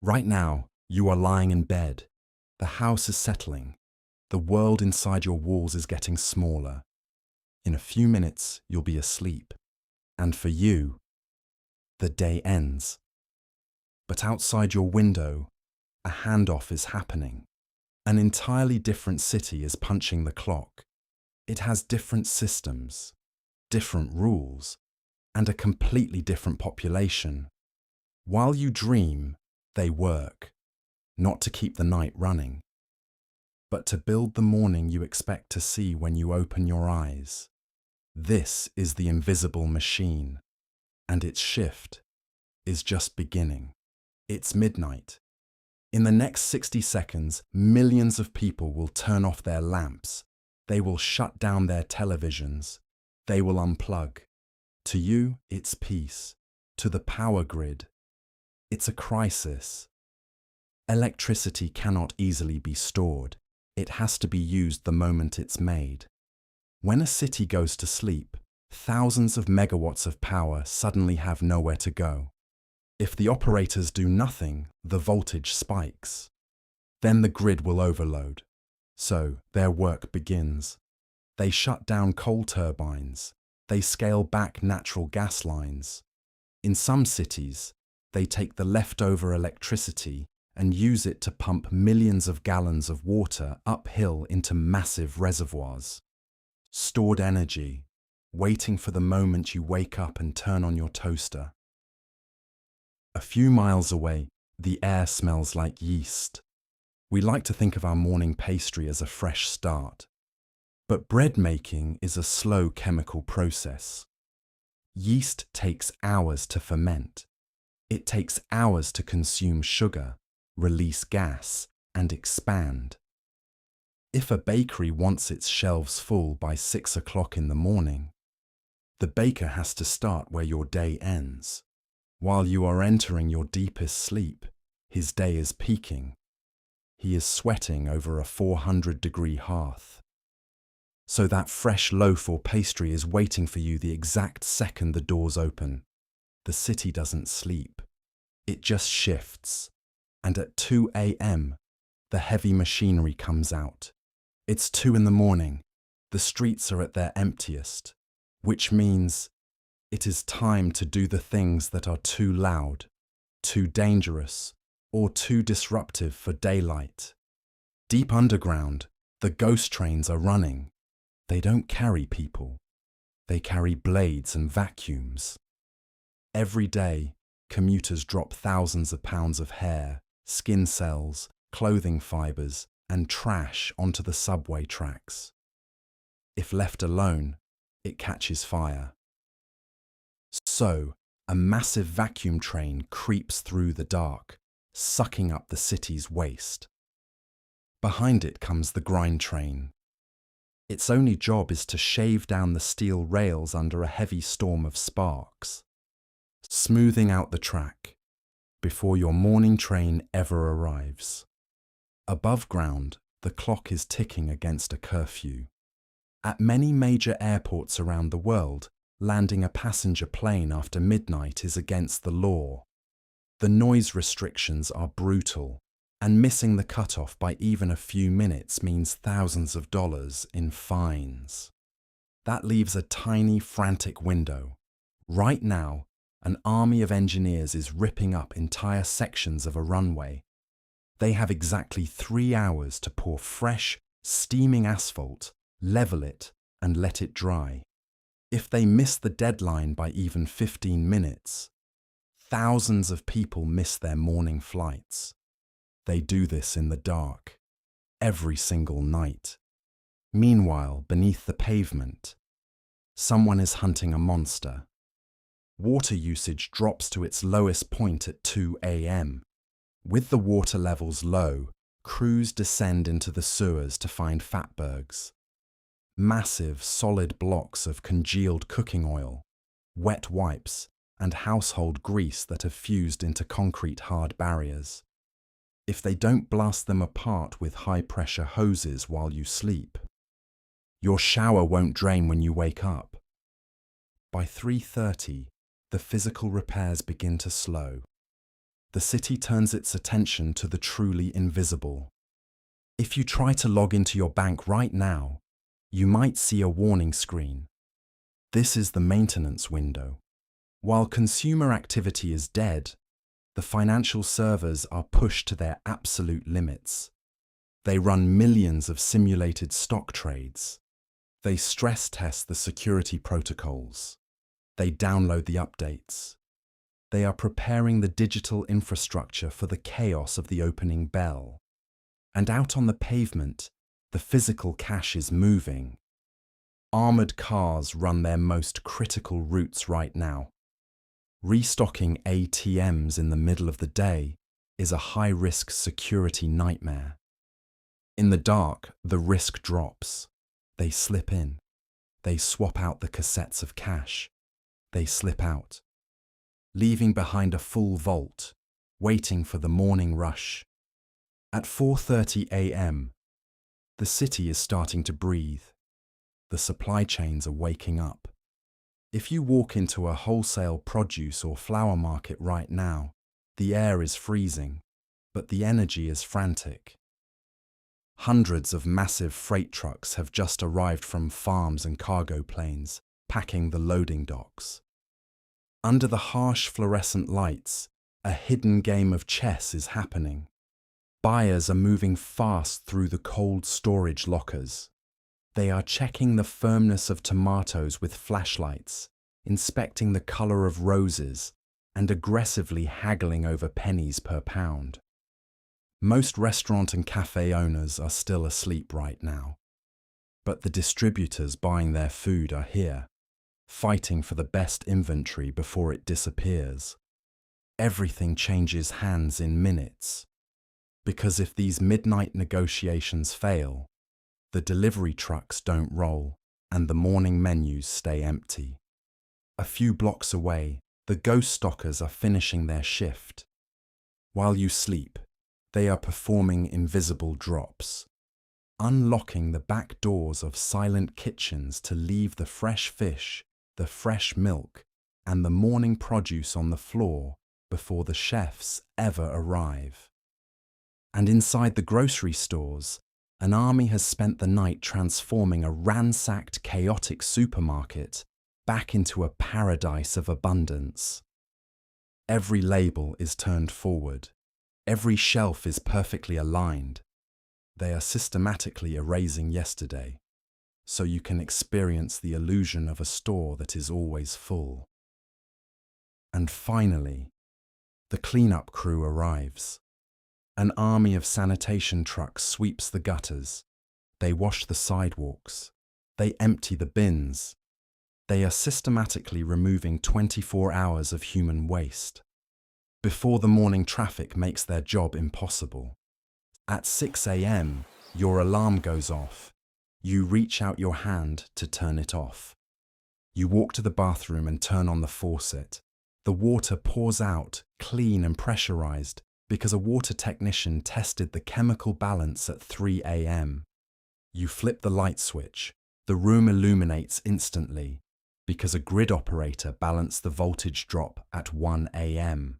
Right now, you are lying in bed. The house is settling. The world inside your walls is getting smaller. In a few minutes, you'll be asleep. And for you, the day ends. But outside your window, a handoff is happening. An entirely different city is punching the clock. It has different systems, different rules, and a completely different population. While you dream, they work, not to keep the night running, but to build the morning you expect to see when you open your eyes. This is the invisible machine, and its shift is just beginning. It's midnight. In the next 60 seconds, millions of people will turn off their lamps. They will shut down their televisions. They will unplug. To you, it's peace. To the power grid, it's a crisis. Electricity cannot easily be stored. It has to be used the moment it's made. When a city goes to sleep, thousands of megawatts of power suddenly have nowhere to go. If the operators do nothing, the voltage spikes. Then the grid will overload. So their work begins. They shut down coal turbines. They scale back natural gas lines. In some cities, they take the leftover electricity and use it to pump millions of gallons of water uphill into massive reservoirs. Stored energy, waiting for the moment you wake up and turn on your toaster. A few miles away, the air smells like yeast. We like to think of our morning pastry as a fresh start. But bread making is a slow chemical process. Yeast takes hours to ferment. It takes hours to consume sugar, release gas, and expand. If a bakery wants its shelves full by 6 o'clock in the morning, the baker has to start where your day ends. While you are entering your deepest sleep, his day is peaking. He is sweating over a 400-degree hearth. So that fresh loaf or pastry is waiting for you the exact second the doors open. The city doesn't sleep. It just shifts. And at 2 a.m., the heavy machinery comes out. It's 2 in the morning. The streets are at their emptiest, which means it is time to do the things that are too loud, too dangerous, or too disruptive for daylight. Deep underground, the ghost trains are running. They don't carry people. They carry blades and vacuums. Every day, commuters drop thousands of pounds of hair, skin cells, clothing fibers, and trash onto the subway tracks. If left alone, it catches fire. So, a massive vacuum train creeps through the dark, sucking up the city's waste. Behind it comes the grind train. Its only job is to shave down the steel rails under a heavy storm of sparks, smoothing out the track before your morning train ever arrives. Above ground, the clock is ticking against a curfew. At many major airports around the world, landing a passenger plane after midnight is against the law. The noise restrictions are brutal, and missing the cutoff by even a few minutes means thousands of dollars in fines. That leaves a tiny, frantic window. Right now, an army of engineers is ripping up entire sections of a runway. They have exactly 3 hours to pour fresh, steaming asphalt, level it, and let it dry. If they miss the deadline by even 15 minutes, thousands of people miss their morning flights. They do this in the dark, every single night. Meanwhile, beneath the pavement, someone is hunting a monster. Water usage drops to its lowest point at 2 a.m. With the water levels low, crews descend into the sewers to find fatbergs. Massive, solid blocks of congealed cooking oil, wet wipes, and household grease that have fused into concrete hard barriers. If they don't blast them apart with high-pressure hoses while you sleep, your shower won't drain when you wake up. By 3:30, the physical repairs begin to slow. the city turns its attention to the truly invisible. If you try to log into your bank right now, you might see a warning screen. This is the maintenance window. While consumer activity is dead, the financial servers are pushed to their absolute limits. They run millions of simulated stock trades. They stress test the security protocols. They download the updates. They are preparing the digital infrastructure for the chaos of the opening bell. And out on the pavement, the physical cash is moving. Armored cars run their most critical routes right now. Restocking ATMs in the middle of the day is a high-risk security nightmare. In the dark, the risk drops. They slip in. They swap out the cassettes of cash. They slip out, leaving behind a full vault, waiting for the morning rush. At 4:30 a.m., the city is starting to breathe. The supply chains are waking up. If you walk into a wholesale produce or flower market right now, the air is freezing, but the energy is frantic. Hundreds of massive freight trucks have just arrived from farms and cargo planes, packing the loading docks. Under the harsh fluorescent lights, a hidden game of chess is happening. Buyers are moving fast through the cold storage lockers. They are checking the firmness of tomatoes with flashlights, inspecting the color of roses, and aggressively haggling over pennies per pound. Most restaurant and cafe owners are still asleep right now, but the distributors buying their food are here, fighting for the best inventory before it disappears. Everything changes hands in minutes, because if these midnight negotiations fail, the delivery trucks don't roll and the morning menus stay empty. A few blocks away, the ghost stockers are finishing their shift. While you sleep, they are performing invisible drops, unlocking the back doors of silent kitchens to leave the fresh fish, the fresh milk, and the morning produce on the floor before the chefs ever arrive. And inside the grocery stores, an army has spent the night transforming a ransacked, chaotic supermarket back into a paradise of abundance. Every label is turned forward. Every shelf is perfectly aligned. They are systematically erasing yesterday, so you can experience the illusion of a store that is always full. And finally, the cleanup crew arrives. An army of sanitation trucks sweeps the gutters. They wash the sidewalks. They empty the bins. They are systematically removing 24 hours of human waste before the morning traffic makes their job impossible. At 6 a.m., your alarm goes off. You reach out your hand to turn it off. You walk to the bathroom and turn on the faucet. The water pours out, clean and pressurized, because a water technician tested the chemical balance at 3 a.m. You flip the light switch. The room illuminates instantly, because a grid operator balanced the voltage drop at 1 a.m.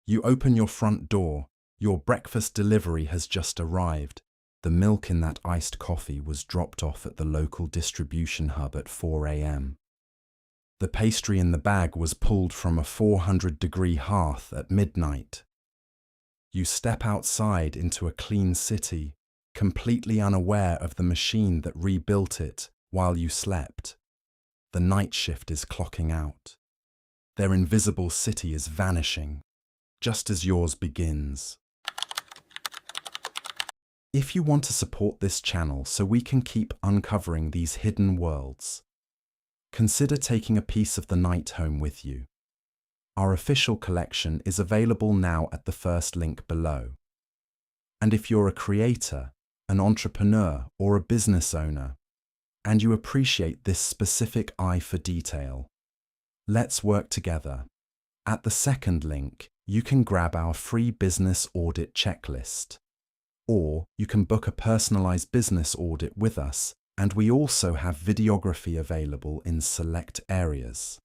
You open your front door. Your breakfast delivery has just arrived. The milk in that iced coffee was dropped off at the local distribution hub at 4 a.m. The pastry in the bag was pulled from a 400-degree hearth at midnight. You step outside into a clean city, completely unaware of the machine that rebuilt it while you slept. The night shift is clocking out. Their invisible city is vanishing, just as yours begins. If you want to support this channel so we can keep uncovering these hidden worlds, consider taking a piece of the night home with you. Our official collection is available now at the first link below. And if you're a creator, an entrepreneur, or a business owner, and you appreciate this specific eye for detail, let's work together. At the second link, you can grab our free Business Audit Checklist. Or you can book a personalized business audit with us, and we also have videography available in select areas.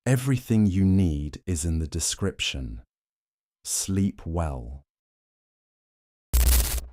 Everything you need is in the description. Sleep well.